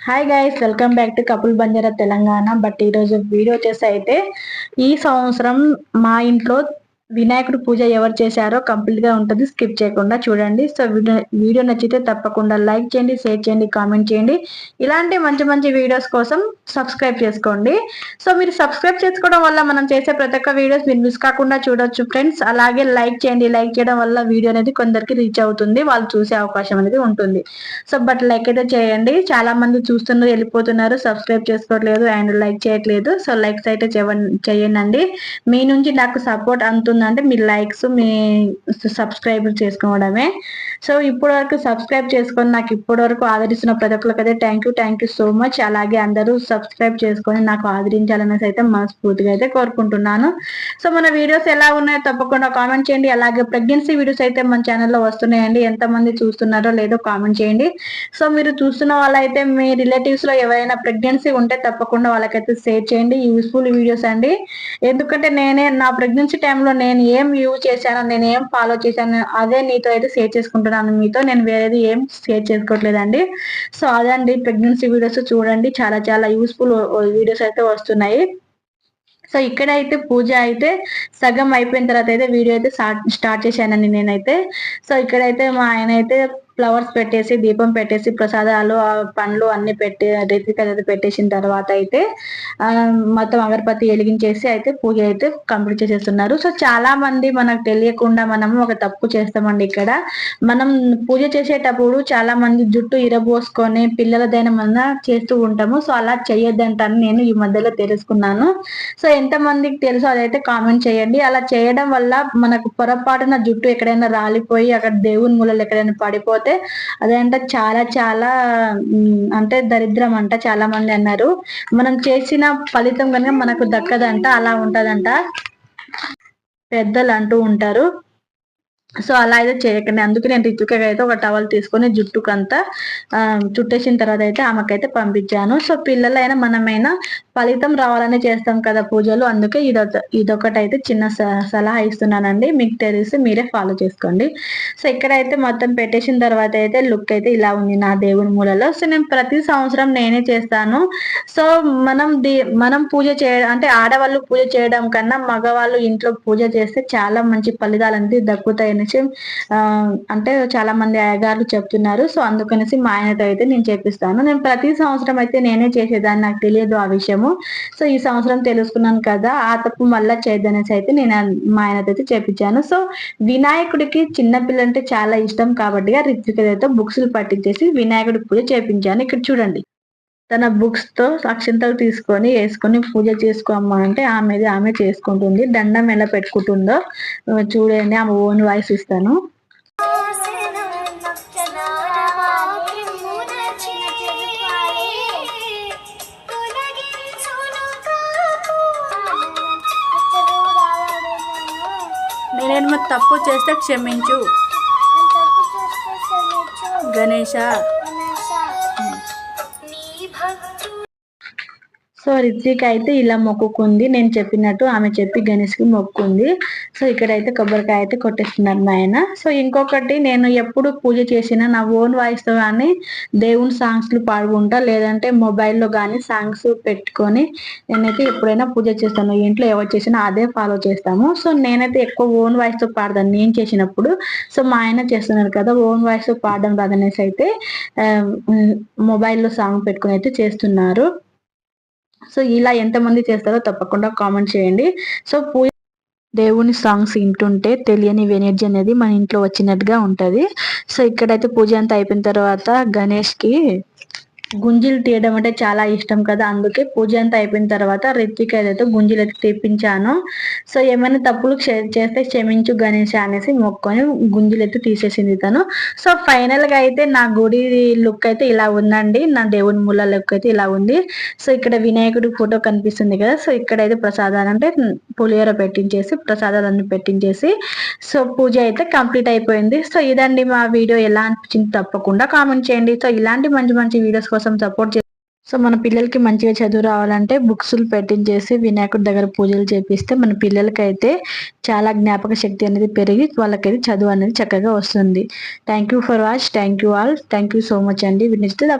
Hi guys, welcome back to couple Banjara Telangana. But ఈరోజు video వచ్చేసి అయితే ఈ సంవత్సరం మా ఇంట్లో వినాయకుడి పూజ ఎవరు చేశారో కంప్లీట్ గా ఉంటుంది, స్కిప్ చేయకుండా చూడండి. సో వీడియో నచ్చితే తప్పకుండా లైక్ చేయండి, షేర్ చేయండి, కామెంట్ చేయండి. ఇలాంటి మంచి మంచి వీడియోస్ కోసం సబ్స్క్రైబ్ చేసుకోండి. సో మీరు సబ్స్క్రైబ్ చేసుకోవడం వల్ల మనం చేసే ప్రతి ఒక్క వీడియోస్ మీరు మిస్ కాకుండా చూడొచ్చు ఫ్రెండ్స్. అలాగే లైక్ చేయండి, లైక్ చేయడం వల్ల వీడియో అనేది కొందరికి రీచ్ అవుతుంది, వాళ్ళు చూసే అవకాశం అనేది ఉంటుంది. సో బట్ లైక్ అయితే చేయండి. చాలా మంది చూస్తున్నారు, వెళ్ళిపోతున్నారు, సబ్స్క్రైబ్ చేసుకోవట్లేదు అండ్ లైక్ చేయట్లేదు. సో లైక్స్ అయితే చేయండి. మీ నుంచి నాకు సపోర్ట్ అందుతుందంటే మీ లైక్స్, మీ సబ్స్క్రైబ్ చేసుకోవడమే. సో ఇప్పటి వరకు సబ్స్క్రైబ్ చేసుకొని నాకు ఇప్పటి వరకు ఆదరిస్తున్న ప్రతి ఒక్కరికైతే థ్యాంక్ యూ సో మచ్. అలాగే అందరూ సబ్స్క్రైబ్ చేసుకొని నాకు ఆదరించాలనేసి అయితే మనస్ఫూర్తిగా అయితే కోరుకుంటున్నాను. సో మన వీడియోస్ ఎలా ఉన్నాయో తప్పకుండా కామెంట్ చేయండి. అలాగే ప్రెగ్నెన్సీ వీడియోస్ అయితే మన ఛానల్లో వస్తున్నాయండి. ఎంతమంది చూస్తున్నారో లేదో కామెంట్ చేయండి. సో మీరు చూస్తున్న వాళ్ళైతే మీ రిలేటివ్స్ లో ఎవరైనా ప్రెగ్నెన్సీ ఉంటే తప్పకుండా వాళ్ళకైతే షేర్ చేయండి. యూస్ఫుల్ వీడియోస్ అండి. ఎందుకంటే నా ప్రెగ్నెన్సీ టైంలో నేను ఏం యూజ్ చేశానో, నేను ఏం ఫాలో చేశాను అదే నీతో అయితే షేర్ చేసుకుంటున్నాను. మీతో నేను వేరేది ఏం షేర్ చేసుకోవట్లేదండి. సో అదండి ప్రెగ్నెన్సీ వీడియోస్ చూడండి, చాలా చాలా యూస్ఫుల్ వీడియోస్ అయితే వస్తున్నాయి. సో ఇక్కడైతే పూజ అయితే సగం అయిపోయిన తర్వాత అయితే వీడియో అయితే స్టార్ట్ చేశానండి నేనైతే. సో ఇక్కడైతే మా ఆయన అయితే ఫ్లవర్స్ పెట్టేసి, దీపం పెట్టేసి, ప్రసాదాలు, పండ్లు అన్ని పెట్టి రీతికైతే పెట్టేసిన తర్వాత అయితే మొత్తం అగరబత్తి వెలిగించేసి అయితే పూజ అయితే కంప్లీట్ చేసేస్తున్నారు. సో చాలా మంది మనకు తెలియకుండా మనము ఒక తప్పు చేస్తామండి. ఇక్కడ మనం పూజ చేసేటప్పుడు చాలా మంది జుట్టు ఇరబోసుకొని పిల్లలదైనా మన చేస్తూ ఉంటాము. సో అలా చేయొద్దంటాను నేను ఈ మధ్యలో తెలుసుకున్నాను. సో ఎంత మందికి తెలుసో అదైతే కామెంట్ చేయండి. అలా చేయడం వల్ల మనకు పొరపాటున జుట్టు ఎక్కడైనా రాలిపోయి అక్కడ దేవుని మూలలు ఎక్కడైనా పడిపోతే అదంటే చాలా చాలా అంటే దరిద్రం అంట. చాలా మంది అన్నారు, మనం చేసిన ఫలితం కనుక మనకు దక్కదంట, అలా ఉంటదంట పెద్దలు అంటూ ఉంటారు. సో అలా అయితే చేయకండి. అందుకే నేను రితుకగా అయితే ఒక టవల్ తీసుకొని జుట్టుకంతా చుట్టేసిన తర్వాత అయితే ఆమెకైతే పంపించాను. సో పిల్లలైనా మనమైనా ఫలితం రావాలని చేస్తాం కదా పూజలు, అందుకే ఇదొకటైతే చిన్న సలహా ఇస్తున్నానండి. మీకు తెలిసి మీరే ఫాలో చేసుకోండి. సో ఇక్కడైతే మొత్తం పెట్టేసిన తర్వాత అయితే లుక్ అయితే ఇలా ఉంది నా దేవుని మూలలో. సో నేను ప్రతి సంవత్సరం నేనే చేస్తాను. సో మనం పూజ చేయడం అంటే ఆడవాళ్ళు పూజ చేయడం కన్నా మగవాళ్ళు ఇంట్లో పూజ చేస్తే చాలా మంచి ఫలితాలు అనేది దక్కుతాయి అనేసి అంటే చాలా మంది అయ్యగారులు చెప్తున్నారు. సో అందుకనేసి మా ఆయనతో అయితే నేను చేపిస్తాను. నేను ప్రతి సంవత్సరం అయితే నేనే చేసేదాన్ని, నాకు తెలియదు ఆ విషయము. సో ఈ సంవత్సరం తెలుసుకున్నాను కదా, ఆ తప్పు మళ్ళా చేయద్దనేసి అయితే నేను మా ఆయనతో అయితే చేపించాను. సో వినాయకుడికి చిన్నపిల్ల అంటే చాలా ఇష్టం కాబట్టి రిత్వికతో బుక్స్ పట్టించేసి వినాయకుడి పూజ చేపించాను. ఇక్కడ చూడండి, తన బుక్స్ తో అక్షంతలు తీసుకొని వేసుకొని పూజ చేసుకోమ్మా అంటే ఆమె చేసుకుంటుంది. దండం ఎలా పెట్టుకుంటుందో చూడండి. ఆమె ఓన్ వాయిస్ ఇస్తాను. నేనేమో తప్పు చేస్తే క్షమించు గణేష. సో రిత్విక అయితే ఇలా మొక్కుకుంది, నేను చెప్పినట్టు ఆమె చెప్పి గణేష్ కి మొక్కుంది. సో ఇక్కడైతే కొబ్బరికాయ అయితే కొట్టేస్తున్నారు మా ఆయన. సో ఇంకొకటి, నేను ఎప్పుడు పూజ చేసినా నా ఓన్ వాయిస్ తో కానీ దేవుని సాంగ్స్లు పాడుకుంటా, లేదంటే మొబైల్లో కానీ సాంగ్స్ పెట్టుకొని నేనైతే ఎప్పుడైనా పూజ చేస్తాను. ఇంట్లో ఎవరు చేసినా అదే ఫాలో చేస్తాము. సో నేనైతే ఎక్కువ ఓన్ వాయిస్ తో పాడతాను నేను చేసినప్పుడు. సో మా ఆయన చేస్తున్నారు కదా, ఓన్ వాయిస్ తో పాడడం రాదనేసి అయితే మొబైల్లో సాంగ్ పెట్టుకుని అయితే చేస్తున్నారు. సో ఇలా ఎంతమంది చేస్తారో తప్పకుండా కామెంట్ చేయండి. సో దేవుని సాంగ్స్ వింటుంటే తెలియని ఎనర్జీ అనేది మన ఇంట్లో వచ్చినట్టుగా ఉంటది. సో ఇక్కడైతే పూజ అంతా అయిపోయిన తర్వాత గణేష్ కి గుంజీలు తీయడం అంటే చాలా ఇష్టం కదా, అందుకే పూజ అంతా అయిపోయిన తర్వాత రిత్విక ఏదైతే గుంజీలు అయితే తెప్పించాను. సో ఏమైనా తప్పులు చేస్తే క్షమించు గణేష్ అనేసి మొక్కొని గుంజీలు అయితే తీసేసింది తను. సో ఫైనల్ గా అయితే నా గుడి లుక్ అయితే ఇలా ఉందండి, నా దేవుని మూల లుక్ అయితే ఇలా ఉంది. సో ఇక్కడ వినాయకుడి ఫోటో కనిపిస్తుంది కదా. సో ఇక్కడైతే ప్రసాదాలు అంటే పులిహోర పెట్టించేసి ప్రసాదాలన్నీ పెట్టించేసి సో పూజ అయితే కంప్లీట్ అయిపోయింది. సో ఇదండి మా వీడియో. ఎలా అనిపించింది తప్పకుండా కామెంట్ చేయండి. సో ఇలాంటి మంచి మంచి వీడియోస్ కోసం సపోర్ట్ చేయండి. సో మన పిల్లలకి మంచిగా చదువు రావాలంటే బుక్స్ పెట్టించేసి వినాయకుడి దగ్గర పూజలు చేపిస్తే మన పిల్లలకి అయితే చాలా జ్ఞాపక శక్తి అనేది పెరిగి వాళ్ళకైతే చదువు అనేది చక్కగా వస్తుంది. Thank you for watch. Thank you all. Thank you so much అండి. వీటి తప్పకుండా